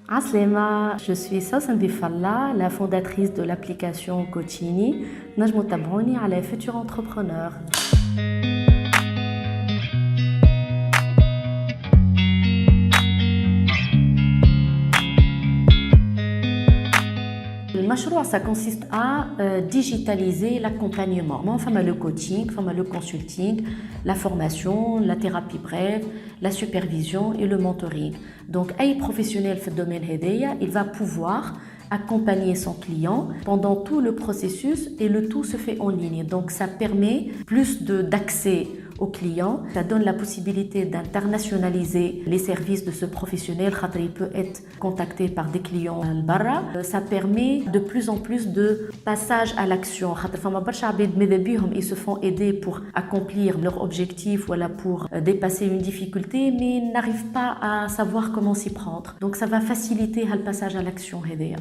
Aslema, je suis Sassan Bifalla, la fondatrice de l'application Coachini. Najmou tabouni à les futurs entrepreneurs. Le mashroua, ça consiste à digitaliser l'accompagnement. Enfin, le coaching, le consulting, la formation, la thérapie brève, la supervision et le mentoring. Donc, un professionnel dans le domaine HEDEA, il va pouvoir accompagner son client pendant tout le processus et le tout se fait en ligne. Donc, ça permet plus d'accès aux clients. Ça donne la possibilité d'internationaliser les services de ce professionnel. Il peut être contacté par des clients al barra. Ça permet de plus en plus de passage à l'action. Ils se font aider pour accomplir leur objectif, voilà, pour dépasser une difficulté, mais ils n'arrivent pas à savoir comment s'y prendre. Donc ça va faciliter le passage à l'action. Il y a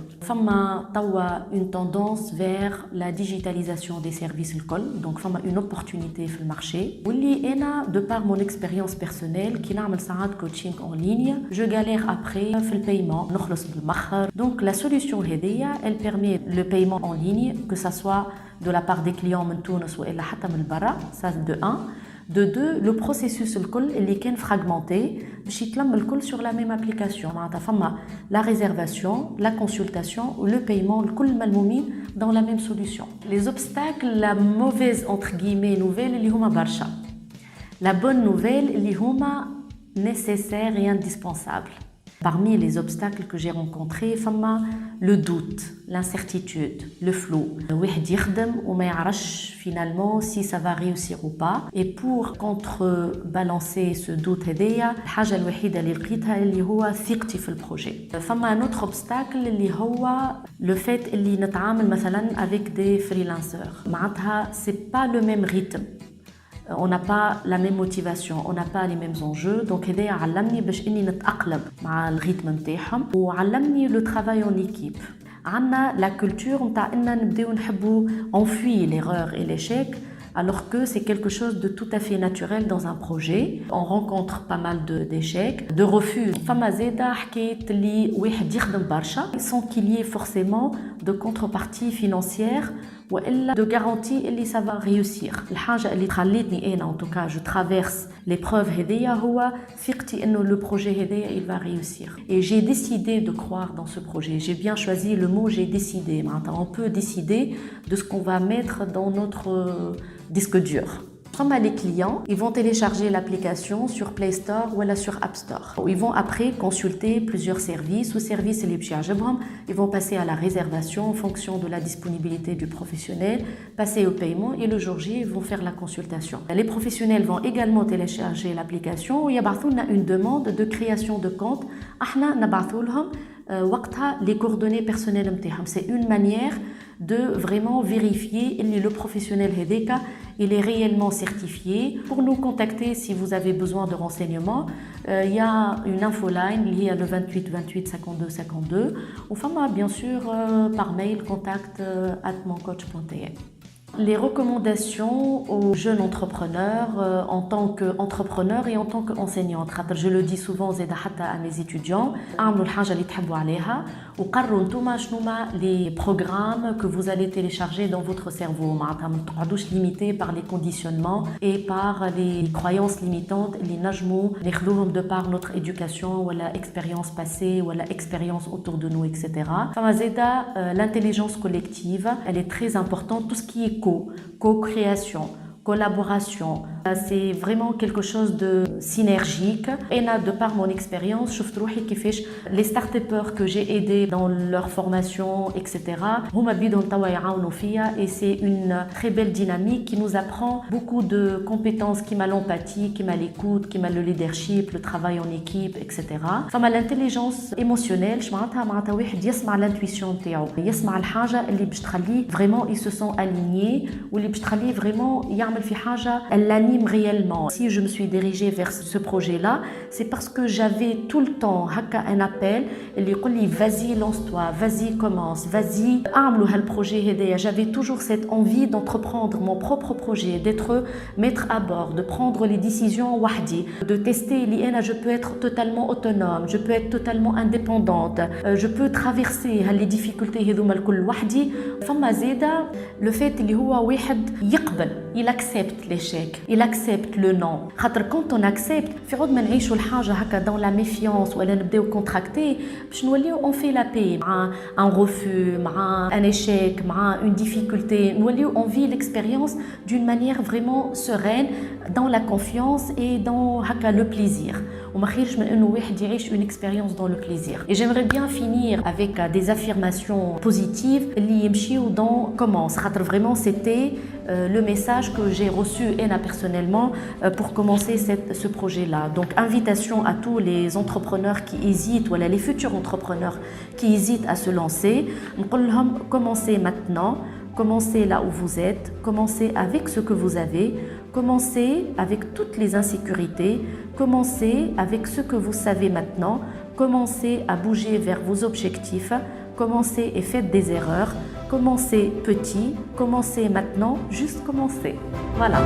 une tendance vers la digitalisation des services. Donc il y a une opportunité sur le marché. De par mon expérience personnelle, qui n'a pas de coaching en ligne, je galère après le paiement. Donc la solution HEDEA, elle permet le paiement en ligne, que ce soit de la part des clients de Tunis ou de Barra, ça de 1. De 2, le processus est fragmenté, sur la même application. La réservation, la consultation ou le paiement, dans la même solution. Les obstacles, la mauvaise entre guillemets nouvelle, la bonne nouvelle, les huma nécessaires et indispensables. Parmi les obstacles que j'ai rencontrés, le doute, l'incertitude, le flou. Finalement si ça va réussir ou pas. Et pour contrebalancer ce doute, le projet. Un autre obstacle, le fait de travailler avec des freelancers. C'est pas le même rythme. On n'a pas la même motivation, on n'a pas les mêmes enjeux. Donc, il a appris باش اني نتأقلم مع الريتم نتاعهم وعلمني le travail en équipe. عندنا la culture نتاع اننا نبداو نحبوا on fuit l'erreur et l'échec alors que c'est quelque chose de tout à fait naturel dans un projet. On rencontre pas mal d'échecs, de refus. فما زاده حكايه اللي واحد يخدم برشا sans qu'il y ait forcément de contrepartie financière ou de garantie اللي ça va réussir. الحاجه اللي خلتني انا en tout cas je traverse l'épreuve هذيا هو ثقتي انه le projet هذيا il va réussir. Et j'ai décidé de croire dans ce projet. J'ai bien choisi le mot j'ai décidé. On peut décider de ce qu'on va mettre dans notre disque dur. Comme les clients, ils vont télécharger l'application sur Play Store ou sur App Store. Ils vont après consulter plusieurs services ou services ils vont passer à la réservation en fonction de la disponibilité du professionnel, passer au paiement et le jour J, ils vont faire la consultation. Les professionnels vont également télécharger l'application et il y a une demande de création de compte. Les coordonnées personnelles. C'est une manière de vraiment vérifier que le professionnel HEDEA il est réellement certifié. Pour nous contacter si vous avez besoin de renseignements, il y a une infoline, il y a le 28 28 52 52 ou bien sûr par mail contact@moncoach.tn. Les recommandations aux jeunes entrepreneurs en tant qu'entrepreneurs et en tant qu'enseignants. Je le dis souvent à mes étudiants, les programmes que vous allez télécharger dans votre cerveau. Limité par les conditionnements et par les croyances limitantes, de par notre éducation ou l'expérience passée ou l'expérience autour de nous, etc. L'intelligence collective, elle est très importante. Tout ce qui est co-création, collaboration, c'est vraiment quelque chose de synergique. Et là, de par mon expérience, je trouve les start-upers que j'ai aidés dans leur formation, etc. Et c'est une très belle dynamique qui nous apprend beaucoup de compétences, qui m'a l'empathie, qui m'a l'écoute, qui m'a le leadership, le travail en équipe, etc. Enfin, l'intelligence émotionnelle, l'intuition, vraiment ils se sont alignés ou vraiment يعمل في حاجة m'anime réellement. Si je me suis dirigée vers ce projet-là, c'est parce que j'avais tout le temps un appel اللي يقول لي vas-y lance-toi, vas-y commence, vas-y اعملوا هالprojet هذايا. J'avais toujours cette envie d'entreprendre mon propre projet, d'être maître à bord, de prendre les décisions وحدي, de tester اللي أنا je peux être totalement autonome, je peux être totalement indépendante, je peux traverser les difficultés هذوما الكل وحدي. فما زيادة le fait اللي هو واحد يقبل, il accepte l'échec, il accepte le non. خاطر quand on accepte في عود ما نعيشوا الحاجة هكا dans la méfiance ولا نبداو contracter باش نوليو on fait la paix مع un refus, مع un échec, مع une difficulté. نوليو on vit l'expérience d'une manière vraiment sereine, dans la confiance et dans هكا le plaisir. وما خيرش من انه واحد يعيش une expérience dans le plaisir. Et j'aimerais bien finir avec des affirmations positives اللي يمشيو dans commence. خاطر vraiment c'était le message que j'ai reçu Ena personnellement pour commencer ce projet-là. Donc invitation à tous les entrepreneurs qui hésitent, ou les futurs entrepreneurs qui hésitent à se lancer. نقول لهم commencez maintenant, commencez là où vous êtes, commencez avec ce que vous avez, commencez avec toutes les insécurités, commencez avec ce que vous savez maintenant, commencez à bouger vers vos objectifs, commencez et faites des erreurs. Commencez petit, commencez maintenant, juste commencez. Voilà.